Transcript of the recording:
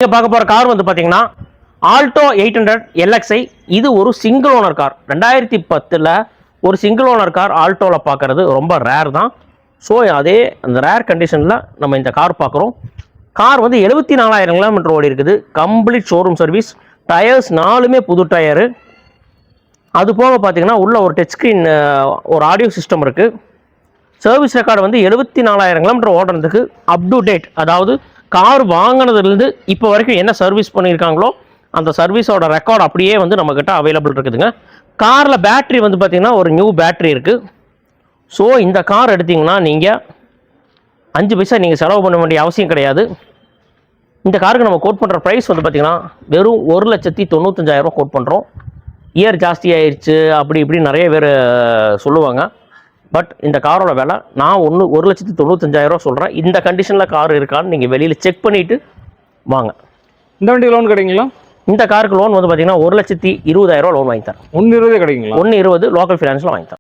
நீங்க பார்க்க போற கார் வந்து பாத்தீங்கன்னா ஆல்டோ 800 LXi. இது ஒரு சிங்கிள் ஓனர் கார். 2010ல் ஒரு சிங்கிள் ஓனர் கார் ஆல்டோவில் பார்க்கறது ரொம்ப ரேர் தான். ஸோ அதே அந்த ரேர் கண்டிஷனில் நம்ம இந்த கார் பார்க்குறோம். கார் வந்து 74,000 கிலோமீட்டர் ஓடி இருக்குது. Complete showroom service. டயர்ஸ் 4மே புது டயரு. அது போக பார்த்தீங்கன்னா உள்ள ஒரு டச் ஸ்க்ரீன் ஒரு ஆடியோ சிஸ்டம் இருக்குது. சர்வீஸ் ரெக்கார்டு வந்து 74,000 கிலோமீட்டர் ஓடுறதுக்கு அப் டு டேட். அதாவது கார் வாங்கினதுலேருந்து இப்போ வரைக்கும் என்ன சர்வீஸ் பண்ணியிருக்காங்களோ அந்த சர்வீஸோட ரெக்கார்டு அப்படியே வந்து நம்மக்கிட்ட அவைலபிள் இருக்குதுங்க. காரில் பேட்ரி வந்து பார்த்திங்கன்னா ஒரு நியூ பேட்ரி இருக்குது. ஸோ இந்த கார் எடுத்திங்கன்னா நீங்கள் 5 பைசா நீங்கள் செலவு பண்ண வேண்டிய அவசியம் கிடையாது. இந்த காருக்கு நம்ம கோட் பண்ணுற ப்ரைஸ் வந்து பார்த்திங்கன்னா வெறும் 1,95,000 கோட் பண்ணுறோம். இயர் ஜாஸ்தி ஆயிடுச்சு அப்படி இப்படி நிறைய பேர் சொல்லுவாங்க. பட் இந்த காரோட விலை நான் 1,95,000 சொல்கிறேன். இந்த கண்டிஷனில் கார் இருக்கான்னு நீங்கள் வெளியில் செக் பண்ணிவிட்டு வாங்க. இந்த வண்டி லோன் கிடைக்குங்களா? இந்த காருக்கு லோன் வந்து பார்த்தீங்கன்னா 1,20,000 லோன் வாங்கி தரேன். 1,20 கிடைக்குங்களா? 1,20 லோக்கல் ஃபைனான்ஸில் வாங்கி தரேன்.